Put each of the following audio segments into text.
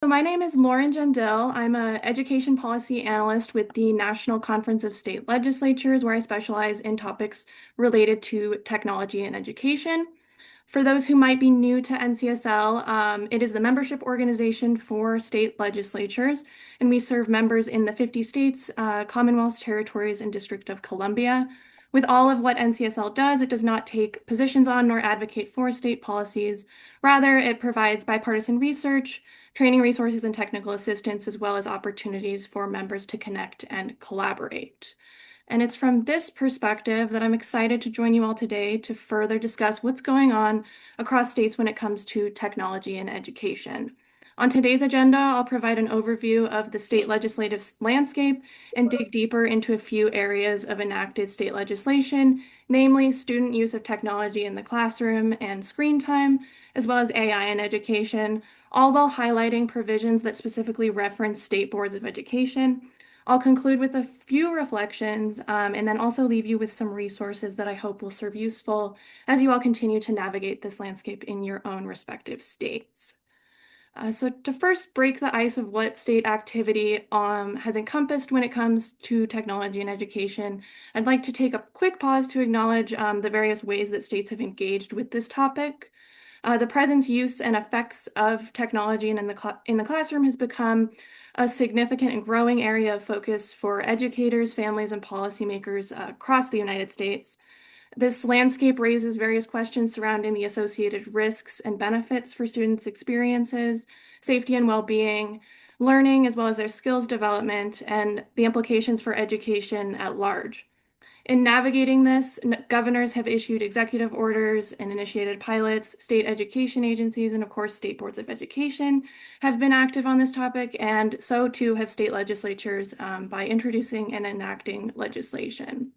My name is Lauren Gendill. I'm an education policy analyst with the National Conference of State Legislatures, where I specialize in topics related to technology and education. For those who might be new to NCSL, it is the membership organization for state legislatures, and we serve members in the 50 states, Commonwealths, territories, and District of Columbia. With all of what NCSL does, it does not take positions on nor advocate for state policies. Rather, it provides bipartisan research, training resources, and technical assistance, as well as opportunities for members to connect and collaborate. And it's from this perspective that I'm excited to join you all today to further discuss what's going on across states when it comes to technology and education. On today's agenda, I'll provide an overview of the state legislative landscape and dig deeper into a few areas of enacted state legislation, namely student use of technology in the classroom and screen time, as well as AI in education, all while highlighting provisions that specifically reference state boards of education. I'll conclude with a few reflections and then also leave you with some resources that I hope will serve useful as you all continue to navigate this landscape in your own respective states. So to first break the ice of what state activity has encompassed when it comes to technology and education, I'd like to take a quick pause to acknowledge the various ways that states have engaged with this topic. The presence, use, and effects of technology in the classroom has become a significant and growing area of focus for educators, families, and policymakers across the United States. This landscape raises various questions surrounding the associated risks and benefits for students' experiences, safety and well-being, learning, as well as their skills development, and the implications for education at large. In navigating this, governors have issued executive orders and initiated pilots. State education agencies and, of course, state boards of education have been active on this topic, and so too have state legislatures by introducing and enacting legislation.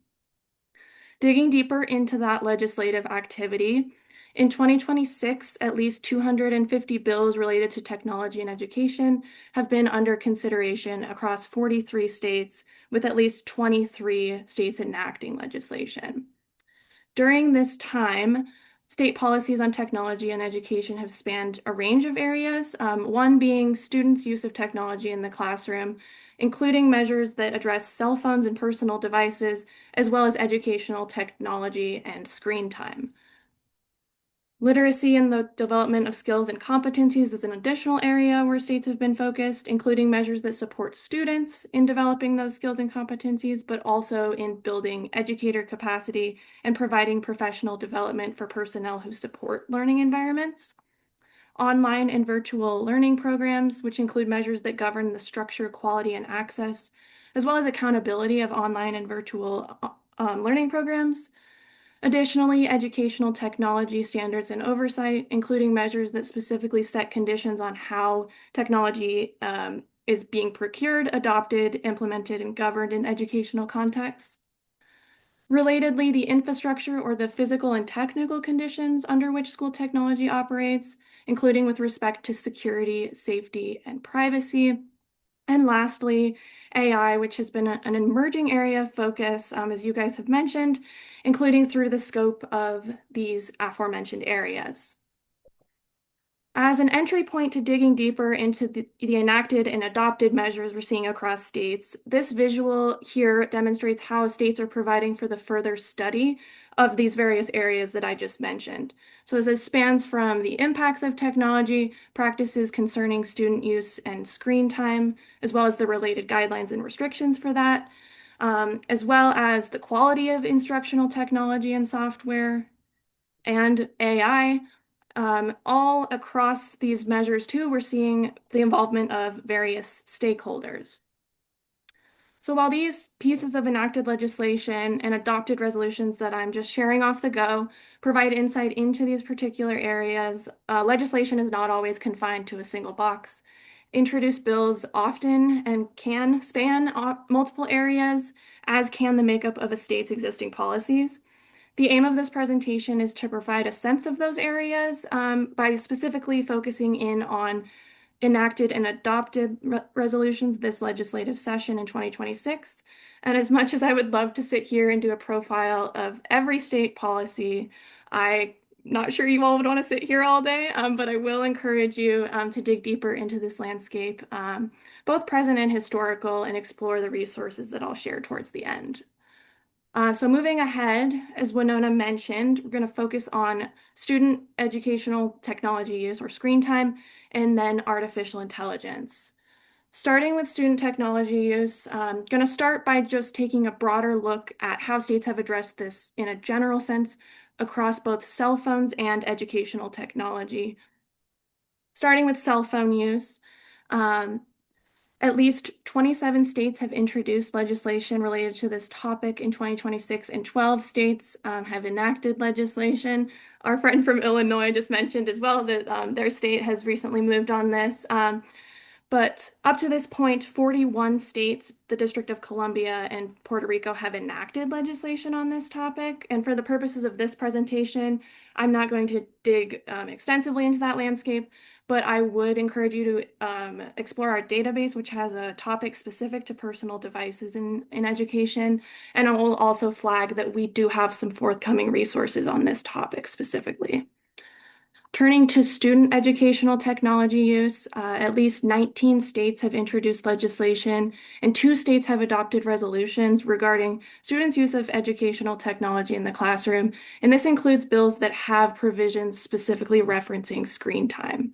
Digging deeper into that legislative activity, in 2026, at least 250 bills related to technology and education have been under consideration across 43 states, with at least 23 states enacting legislation. During this time, state policies on technology and education have spanned a range of areas, one being students' use of technology in the classroom, including measures that address cell phones and personal devices, as well as educational technology and screen time. Literacy and the development of skills and competencies is an additional area where states have been focused, including measures that support students in developing those skills and competencies, but also in building educator capacity and providing professional development for personnel who support learning environments. Online and virtual learning programs, which include measures that govern the structure, quality, and access, as well as accountability of online and virtual learning programs. Additionally, educational technology standards and oversight, including measures that specifically set conditions on how technology is being procured, adopted, implemented, and governed in educational contexts. Relatedly, the infrastructure or the physical and technical conditions under which school technology operates, including with respect to security, safety, and privacy. And lastly, AI, which has been an emerging area of focus, as you guys have mentioned, including through the scope of these aforementioned areas. As an entry point to digging deeper into the enacted and adopted measures we're seeing across states, this visual here demonstrates how states are providing for the further study of these various areas that I just mentioned. So this spans from the impacts of technology, practices concerning student use and screen time, as well as the related guidelines and restrictions for that, as well as the quality of instructional technology and software, and AI. All across these measures too, we're seeing the involvement of various stakeholders. So while these pieces of enacted legislation and adopted resolutions that I'm just sharing off the go provide insight into these particular areas, legislation is not always confined to a single box. Introduced bills often and can span multiple areas, as can the makeup of a state's existing policies. The aim of this presentation is to provide a sense of those areas by specifically focusing in on enacted and adopted resolutions this legislative session in 2026. And as much as I would love to sit here and do a profile of every state policy, I not sure you all would want to sit here all day, but I will encourage you to dig deeper into this landscape, both present and historical, and explore the resources that I'll share towards the end. So moving ahead, as Winona mentioned, we're going to focus on student educational technology use or screen time, and then artificial intelligence. Starting with student technology use, I'm going to start by just taking a broader look at how states have addressed this in a general sense across both cell phones and educational technology. Starting with cell phone use, um, at least 27 states have introduced legislation related to this topic in 2026, and 12 states have enacted legislation. Our friend from Illinois just mentioned as well that their state has recently moved on this. But up to this point, 41 states, the District of Columbia, and Puerto Rico have enacted legislation on this topic. And for the purposes of this presentation, I'm not going to dig extensively into that landscape, but I would encourage you to explore our database, which has a topic specific to personal devices in education. And I will also flag that we do have some forthcoming resources on this topic specifically. Turning to student educational technology use, at least 19 states have introduced legislation, and 2 states have adopted resolutions regarding students' use of educational technology in the classroom. And this includes bills that have provisions specifically referencing screen time.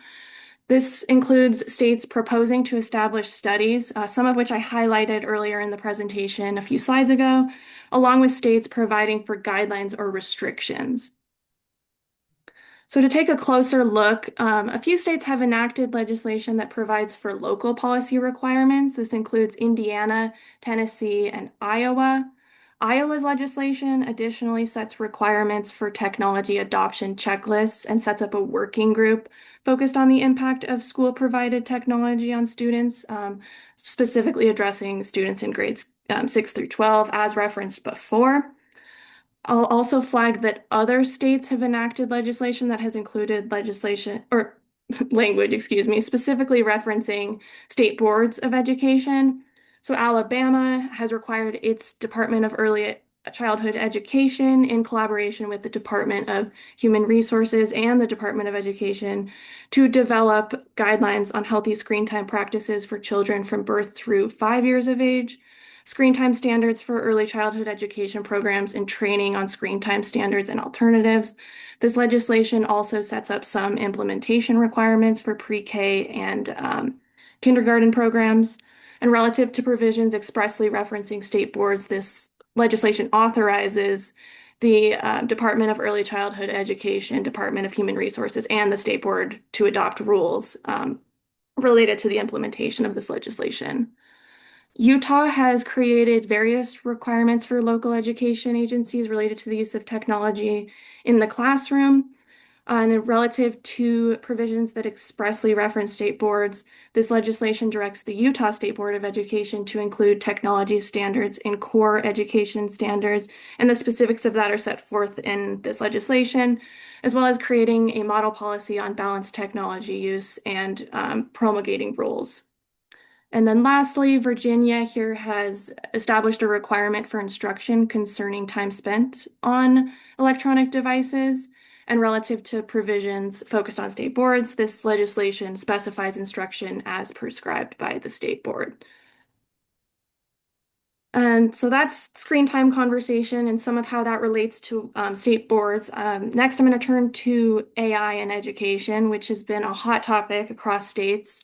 This includes states proposing to establish studies, some of which I highlighted earlier in the presentation a few slides ago, along with states providing for guidelines or restrictions. So to take a closer look, a few states have enacted legislation that provides for local policy requirements. This includes Indiana, Tennessee, and Iowa. Iowa's legislation additionally sets requirements for technology adoption checklists and sets up a working group focused on the impact of school-provided technology on students, specifically addressing students in grades 6 through 12, as referenced before. I'll also flag that other states have enacted legislation that has included legislation or language, excuse me, specifically referencing state boards of education. So Alabama has required its Department of Early Childhood Education in collaboration with the Department of Human Resources and the Department of Education to develop guidelines on healthy screen time practices for children from birth through 5 years of age, screen time standards for early childhood education programs, and training on screen time standards and alternatives. This legislation also sets up some implementation requirements for pre-K and kindergarten programs. And relative to provisions expressly referencing state boards, this legislation authorizes the Department of Early Childhood Education, Department of Human Resources, and the state board to adopt rules related to the implementation of this legislation. Utah has created various requirements for local education agencies related to the use of technology in the classroom. And relative to provisions that expressly reference state boards, this legislation directs the Utah State Board of Education to include technology standards in core education standards, and the specifics of that are set forth in this legislation, as well as creating a model policy on balanced technology use and promulgating rules. And then lastly, Virginia here has established a requirement for instruction concerning time spent on electronic devices. And relative to provisions focused on state boards, this legislation specifies instruction as prescribed by the state board. And so that's screen time conversation and some of how that relates to state boards. Next, I'm going to turn to AI and education, which has been a hot topic across states.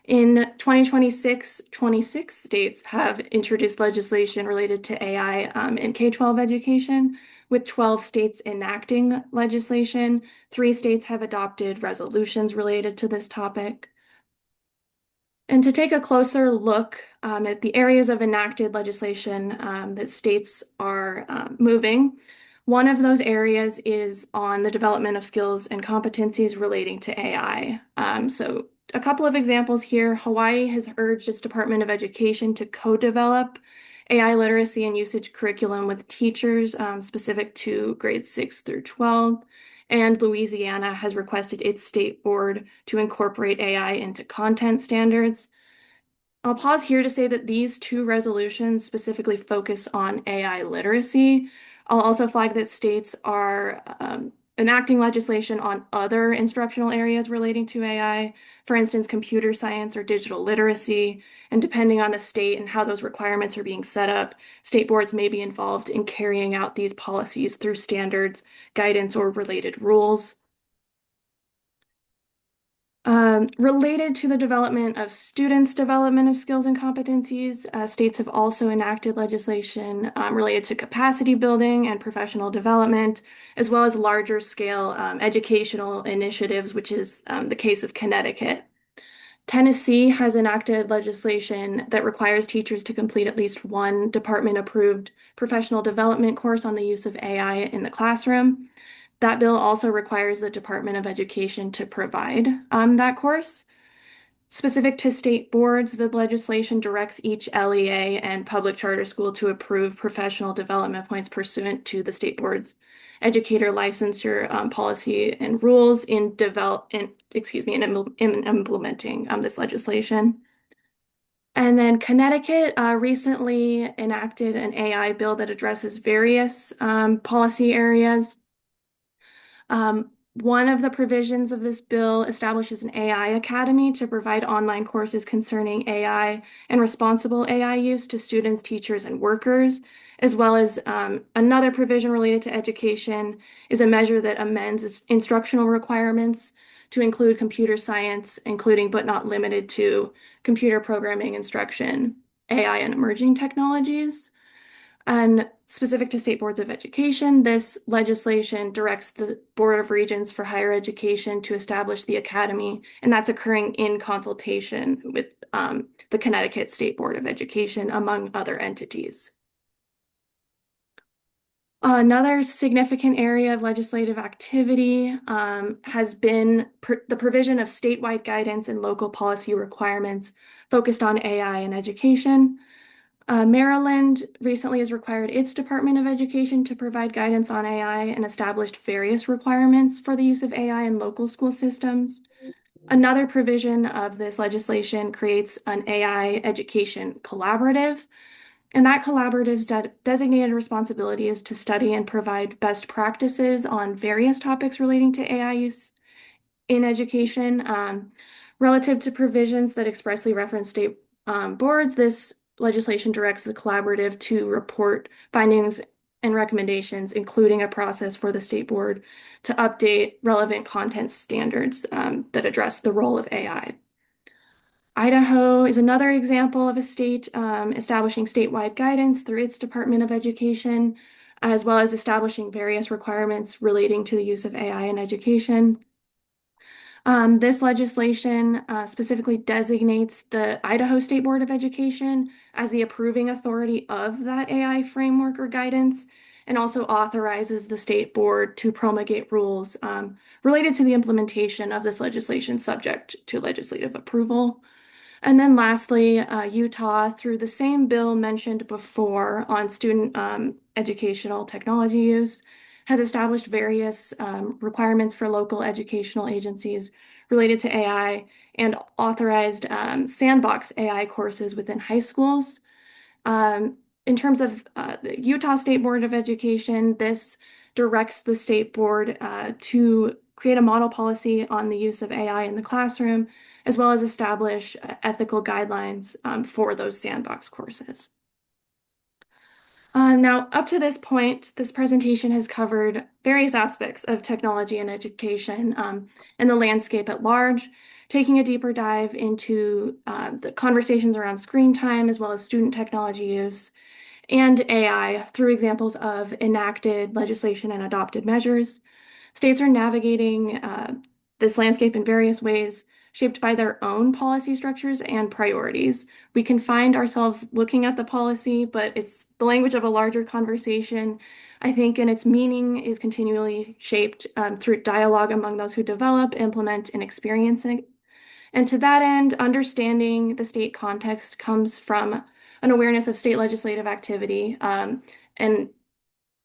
In 2026, 26 states have introduced legislation related to AI in K-12 education, with 12 states enacting legislation. 3 states have adopted resolutions related to this topic. And to take a closer look at the areas of enacted legislation that states are moving, one of those areas is on the development of skills and competencies relating to AI. So a couple of examples here. Hawaii has urged its Department of Education to co-develop AI literacy and usage curriculum with teachers specific to grades 6 through 12. And Louisiana has requested its state board to incorporate AI into content standards. I'll pause here to say that these 2 resolutions specifically focus on AI literacy. I'll also flag that states are enacting legislation on other instructional areas relating to AI, for instance, computer science or digital literacy. And depending on the state and how those requirements are being set up, state boards may be involved in carrying out these policies through standards, guidance, or related rules. Related to the development of students' development of skills and competencies, states have also enacted legislation related to capacity building and professional development, as well as larger scale educational initiatives, which is the case of Connecticut. Tennessee has enacted legislation that requires teachers to complete at least one department-approved professional development course on the use of AI in the classroom. That bill also requires the Department of Education to provide that course. Specific to state boards, the legislation directs each LEA and public charter school to approve professional development points pursuant to the state board's educator licensure policy and rules in implementing this legislation. And then Connecticut recently enacted an AI bill that addresses various policy areas. One of the provisions of this bill establishes an AI academy to provide online courses concerning AI and responsible AI use to students, teachers, and workers, as well as another provision related to education is a measure that amends instructional requirements to include computer science, including but not limited to computer programming instruction, AI, and emerging technologies. And specific to state boards of education, this legislation directs the Board of Regents for Higher Education to establish the academy, and that's occurring in consultation with the Connecticut State Board of Education, among other entities. Another significant area of legislative activity has been the provision of statewide guidance and local policy requirements focused on AI in education. Maryland recently has required its Department of Education to provide guidance on AI and established various requirements for the use of AI in local school systems. Another provision of this legislation creates an AI education collaborative, and that collaborative's designated responsibility is to study and provide best practices on various topics relating to AI use in education. Relative to provisions that expressly reference state boards, this legislation directs the collaborative to report findings and recommendations, including a process for the state board to update relevant content standards that address the role of AI. Idaho is another example of a state establishing statewide guidance through its Department of Education, as well as establishing various requirements relating to the use of AI in education. This legislation specifically designates the Idaho State Board of Education as the approving authority of that AI framework or guidance, and also authorizes the state board to promulgate rules related to the implementation of this legislation subject to legislative approval. And then lastly, Utah, through the same bill mentioned before on student educational technology use, has established various requirements for local educational agencies related to AI and authorized sandbox AI courses within high schools. In terms of the Utah State Board of Education, this directs the state board to create a model policy on the use of AI in the classroom, as well as establish ethical guidelines for those sandbox courses. Now, up to this point, this presentation has covered various aspects of technology and education and the landscape at large, taking a deeper dive into the conversations around screen time, as well as student technology use, and AI through examples of enacted legislation and adopted measures. States are navigating this landscape in various ways, shaped by their own policy structures and priorities. We can find ourselves looking at the policy, but it's the language of a larger conversation, I think, and its meaning is continually shaped through dialogue among those who develop, implement, and experience it. And to that end, understanding the state context comes from an awareness of state legislative activity and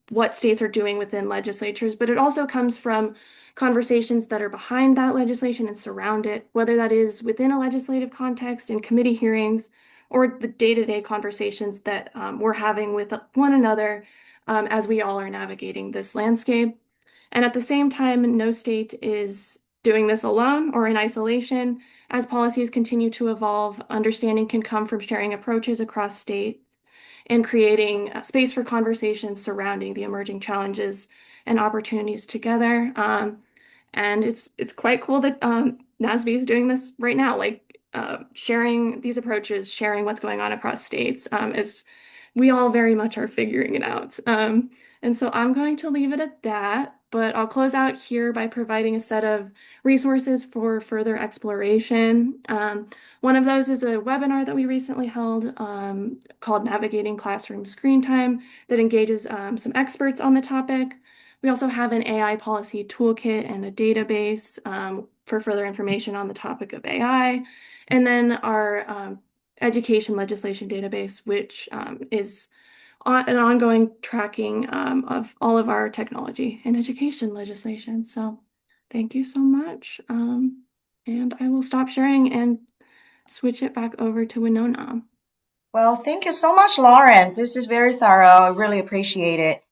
what states are doing within legislatures, but it also comes from conversations that are behind that legislation and surround it, whether that is within a legislative context in committee hearings or the day-to-day conversations that we're having with one another as we all are navigating this landscape. And at the same time, no state is doing this alone or in isolation. As policies continue to evolve, understanding can come from sharing approaches across states and creating a space for conversations surrounding the emerging challenges and opportunities together. And it's quite cool that NASBE is doing this right now, like sharing these approaches, sharing what's going on across states, as we all very much are figuring it out. And so I'm going to leave it at that, but I'll close out here by providing a set of resources for further exploration. One of those is a webinar that we recently held called Navigating Classroom Screen Time that engages some experts on the topic. We also have an AI policy toolkit and a database for further information on the topic of AI. And then our education legislation database, which is an ongoing tracking of all of our technology and education legislation. So thank you so much. And I will stop sharing and switch it back over to Winona. Well, thank you so much, Lauren. This is very thorough. I really appreciate it.